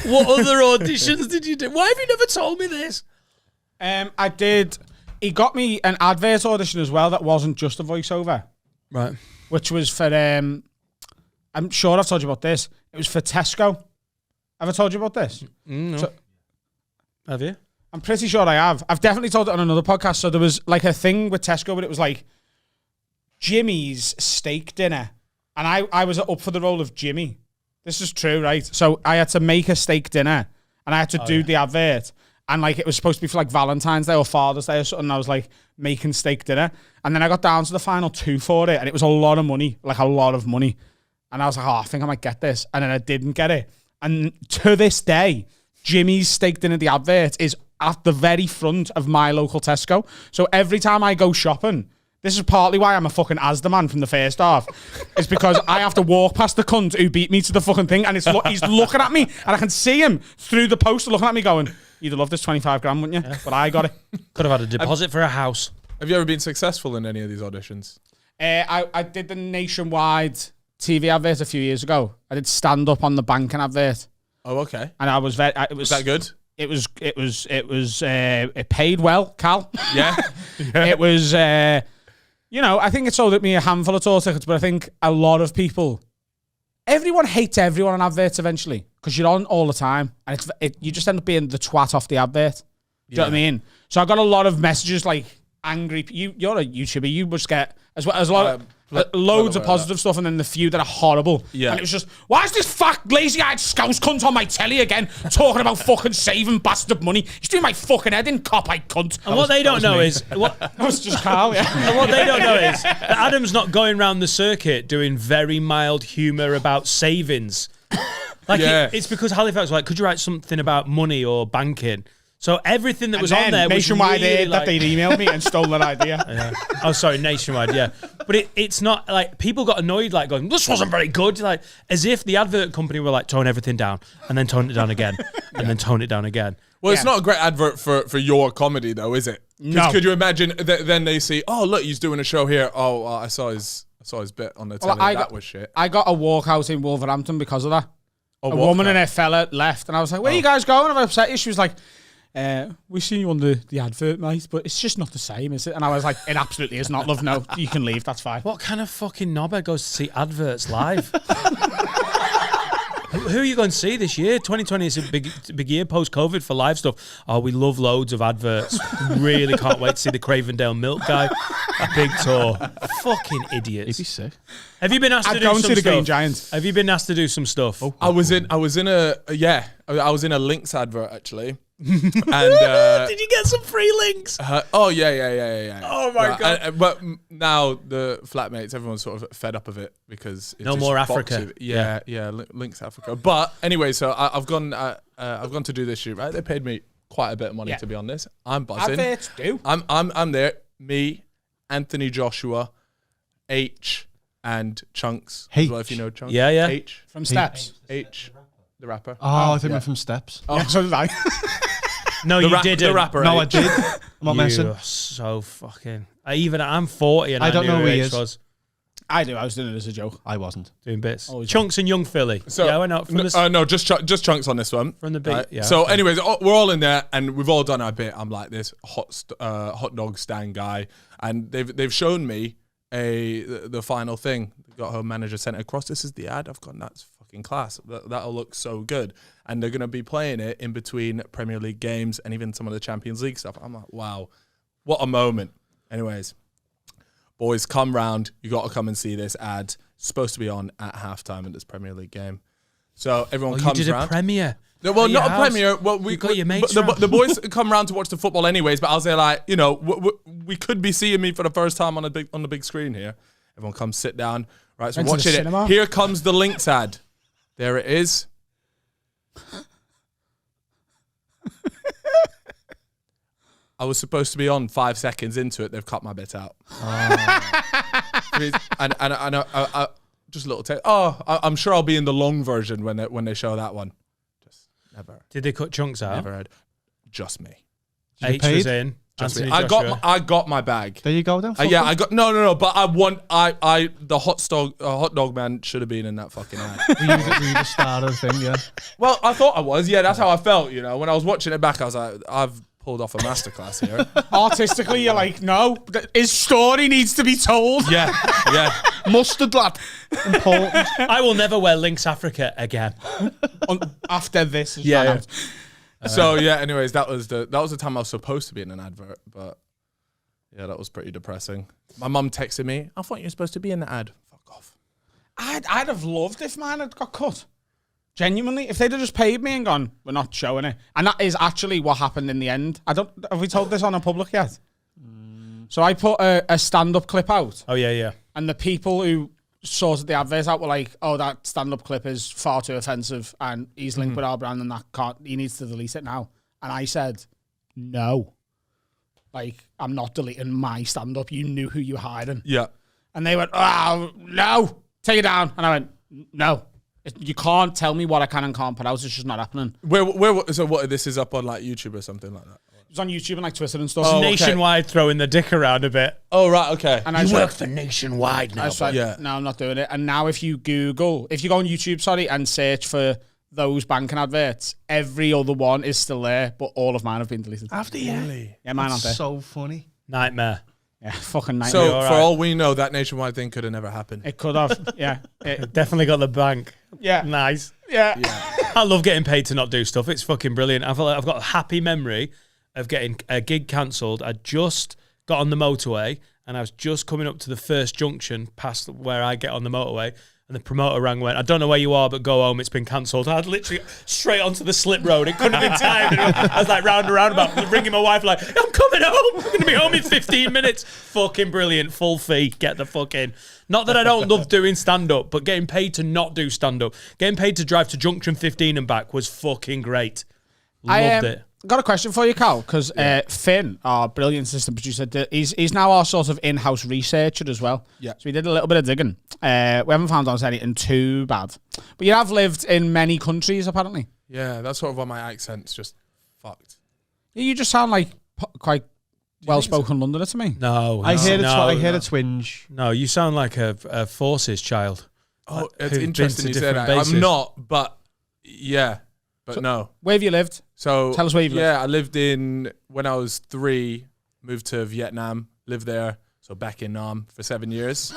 What other auditions did you do? Why have you never told me this? I did. He got me an advert audition as well that wasn't just a voiceover. Right. Which was for, I'm sure I've told you about this. It was for Tesco. Have I told you about this? No. So, have you? I'm pretty sure I have. I've definitely told it on another podcast. So there was like a thing with Tesco, but it was like Jimmy's steak dinner. And I was up for the role of Jimmy. This is true, right? So I had to make a steak dinner and I had to do the advert. And like it was supposed to be for like Valentine's Day or Father's Day or something. And I was like making steak dinner. And then I got down to the final 2 for it. And it was a lot of money, like a lot of money. And I was like, oh, I think I might get this. And then I didn't get it. And to this day, Jimmy's steak dinner, the advert, is at the very front of my local Tesco. So every time I go shopping, this is partly why I'm a fucking Asda man from the first half. It's because I have to walk past the cunt who beat me to the fucking thing, and he's looking at me, and I can see him through the poster looking at me going, you'd have loved this 25 grand, wouldn't you? Yeah. But I got it. Could have had a deposit for a house. Have you ever been successful in any of these auditions? I did the nationwide TV advert a few years ago. I did stand up on the banking advert. Oh, okay. And I was very. Was that good? It paid well, Cal. Yeah. It was. I think it sold at me a handful of tour tickets, but I think a lot of people. Everyone hates everyone on adverts eventually because you're on all the time, and you just end up being the twat off the advert. Do you know what I mean? So I got a lot of messages like angry. You're a YouTuber. You must get as well as a lot of. Loads of positive stuff and then the few that are horrible. Yeah. And it was just, why is this fat, lazy-eyed scouse cunt on my telly again talking about fucking saving bastard money? He's doing my fucking head in, cop-eyed cunt. And what they don't know is... That was just Carl, yeah. And what they don't know is that Adam's not going around the circuit doing very mild humour about savings. It's because Halifax was like, could you write something about money or banking? So everything that was on there was Nationwide really that they'd emailed me and stole that idea. Yeah. Oh, sorry, Nationwide, yeah. But it's not like people got annoyed, like going, this wasn't very good. Like as if the advert company were like tone everything down and then tone it down again and then tone it down again. Well, it's not a great advert for your comedy though, is it? No. Could you imagine then they see, oh look, he's doing a show here. Oh, I saw his bit on the telly. That was shit. I got a walkout in Wolverhampton because of that. A woman and a fella left, and I was like, where are you guys going? Have I upset you? She was like, we've seen you on the advert, mate, but it's just not the same, is it? And I was like, it absolutely is not, love. No, you can leave, that's fine. What kind of fucking knobhead goes to see adverts live? Who are you going to see this year? 2020 is a big year post-COVID for live stuff. Oh, we love loads of adverts. Really can't wait to see the Cravendale Milk guy. A big tour. Fucking idiots. He'd be sick. Have you been asked to do some stuff? the Green Giant. Have you been asked to do some stuff? Oh, I was in a Lynx advert actually. And did you get some free links? yeah. Oh my god! But now the flatmates, everyone's sort of fed up of it because it's no more Africa. Yeah, Lynx Africa. But anyway, so I've gone to do this shoot. Right, they paid me quite a bit of money to be on this. I'm buzzing. Adverts do. I'm there. Me, Anthony Joshua, H, and Chunks. H. As well, if you know Chunks. Yeah. H From Steps. H. The rapper. Oh, I think we're from Steps. Oh, so did I. No, you didn't. The rapper. No, I did. I'm not messing. You're so fucking... I'm 40 and I don't know who he is. Was. I do. I was doing it as a joke. I wasn't. Doing bits. Always Chunks and Young Philly. So, yeah, why not? No, just Chunks on this one. From the big... Right? Yeah, so okay. anyways, we're all in there and we've all done our bit. I'm like this hot dog stand guy. And they've shown me the final thing. Got her manager sent it across. This is the ad. I've gone, that's fucking class. That'll look so good. And they're going to be playing it in between Premier League games and even some of the Champions League stuff. I'm like, wow, what a moment. Anyways, boys, come round. You got to come and see this ad. It's supposed to be on at halftime in this Premier League game. So everyone comes round. You did a premiere. No, well, not a premiere. Well, you got your mates the boys come round to watch the football anyways. But I was there like, we could be seeing me for the first time on the big screen here. Everyone come sit down. Right, so watching it. Here comes the Lynx ad. There it is. I was supposed to be on 5 seconds into it. They've cut my bit out. And just a little taste. I'm sure I'll be in the long version when they show that one. Just never. Did they cut Chunks out? Never heard. Just me. H was in. Anthony I Joshua. got my bag. There you go then. Yeah, I got no. But the hot dog man should have been in that fucking ad. Were you the star of the thing, yeah. Well, I thought I was. Yeah, that's how I felt. You know, when I was watching it back, I was like, I've pulled off a masterclass here. Artistically, you're like, no, his story needs to be told. Yeah. Mustard lad. Important. I will never wear Lynx Africa again. After this, is Yeah, run yeah. out. So yeah, anyways, that was the time I was supposed to be in an advert, but yeah, that was pretty depressing. My mum texted me, I thought you were supposed to be in the ad. Fuck off. I'd have loved if mine had got cut. Genuinely, if they'd have just paid me and gone, we're not showing it. And that is actually what happened in the end. Have we told this on a public yet? So I put a stand-up clip out, Oh yeah. and the people who sorted the adverts out were like, oh, that stand-up clip is far too offensive, and he's linked with our brand, and he needs to delete it now. And I said, no. Like, I'm not deleting my stand-up. You knew who you were hiding. Yeah. And they went, oh, no, take it down. And I went, no. You can't tell me what I can and can't put out. It's just not happening. So what, this is up on like YouTube or something like that? It was on YouTube and like Twitter and stuff. Oh, okay. Nationwide throwing the dick around a bit. Oh, right, okay. And I said, for Nationwide now. I said, Yeah. no, I'm not doing it. And now if you go on YouTube, and search for those banking adverts, every other one is still there, but all of mine have been deleted. After you. Yeah, mine aren't there. So funny. Nightmare. Yeah, fucking nightmare. So all for right. all we know, that Nationwide thing could have never happened. It could have. Yeah. Definitely got the bank. Yeah. Nice. Yeah. I love getting paid to not do stuff. It's fucking brilliant. I've got a happy memory of getting a gig cancelled. I just got on the motorway and I was just coming up to the first junction past where I get on the motorway, and the promoter rang and went, I don't know where you are, but go home, it's been cancelled. I had literally straight onto the slip road. It couldn't have been timed. I was like round and roundabout, ringing my wife like, I'm coming home. I'm going to be home in 15 minutes. Fucking brilliant. Full fee. Get the fuck in. Not that I don't love doing stand-up, but getting paid to not do stand-up, getting paid to drive to Junction 15 and back was fucking great. Loved it. Got a question for you, Cal, because Finn, our brilliant assistant producer, he's now our sort of in-house researcher as well. Yeah. So we did a little bit of digging. We haven't found out anything too bad. But you have lived in many countries, apparently. Yeah, that's sort of why my accent's just fucked. You just sound like quite well-spoken Londoner to me. No. I hear no, a twinge. No, you sound like a Forces child. Oh, it's who've been interesting to you say different that. bases. I'm not, but yeah. But no. Where have you lived? So Tell us where you've lived. Yeah, I lived when I was 3, moved to Vietnam, lived there, so back in Nam for 7 years.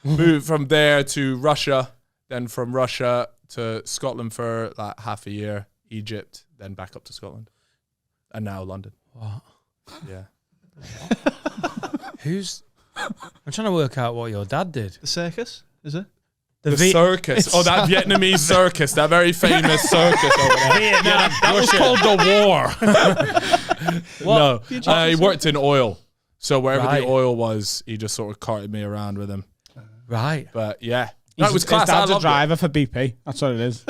Moved from there to Russia, then from Russia to Scotland for like half a year, Egypt, then back up to Scotland, and now London. What? Yeah. I'm trying to work out what your dad did. The circus, is it? The circus. Oh, that Vietnamese circus, that very famous circus over there. Vietnam. That was called the War. No, he worked in oil. So wherever Right. the oil was, he just sort of carted me around with him. Right. But yeah. No, it was His class. I dad's a loved it. driver for BP. That's what it is.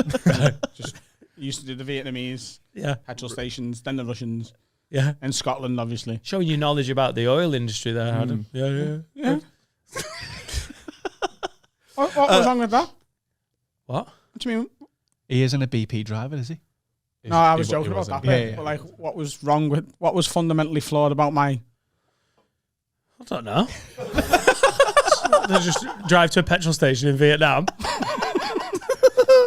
Just he used to do the Vietnamese Yeah. petrol stations, then the Russians, Yeah. and Scotland, obviously. Showing you knowledge about the oil industry there, Adam. Yeah. What was wrong with that? What? What do you mean? He isn't a BP driver, is he? No, I was He joking about wasn't. that. Yeah, bit. yeah. But like, what was wrong with? What was fundamentally flawed about my? I don't know. They just drive to a petrol station in Vietnam.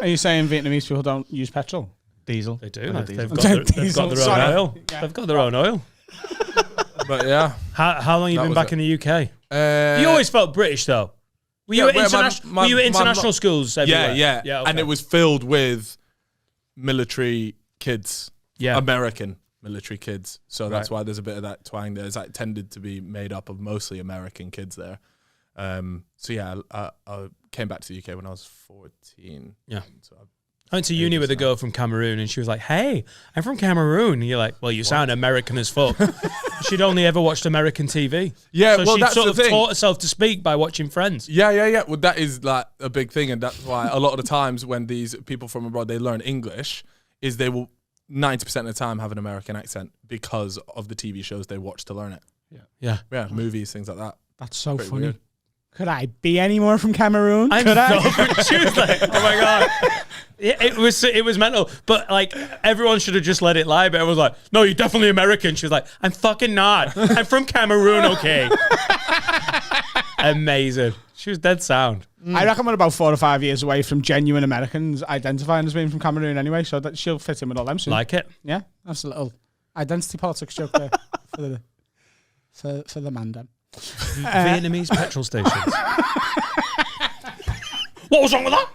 Are you saying Vietnamese people don't use petrol? Diesel. They do. Oh, They've diesel. got their own oil. Yeah. They've got their own oil. But yeah. How long have you That been was back it. in the UK? Uh, You always felt British, though. Were you Yeah, at well, international schools everywhere? Yeah. Okay. And it was filled with military kids. Yeah. American military kids. So that's Right. why there's a bit of that twang there. It's like tended to be made up of mostly American kids there. So yeah, I came back to the UK when I was 14. Yeah. So I went to uni with a girl from Cameroon, and she was like, "Hey, I'm from Cameroon." And you're like, "Well, you sound American as fuck." She'd only ever watched American TV. Yeah, so well, she that's sort the of thing. taught herself to speak by watching Friends. Yeah. Well, that is like a big thing, and that's why a lot of the times when these people from abroad they learn English, is they will 90% of the time have an American accent because of the TV shows they watch to learn it. Yeah. Yeah, movies, things like that. That's so Pretty funny. weird. Could I be any more from Cameroon? I'm Could I? She was like, oh my God. It was mental. But like everyone should have just let it lie. But everyone was like, no, you're definitely American. She was like, I'm fucking not. I'm from Cameroon, okay? Amazing. She was dead sound. I reckon we're about 4 or 5 years away from genuine Americans identifying as being from Cameroon anyway, so that she'll fit in with all them soon. Like it. Yeah, that's a little identity politics joke there for the man then. Vietnamese petrol stations. What was wrong with that?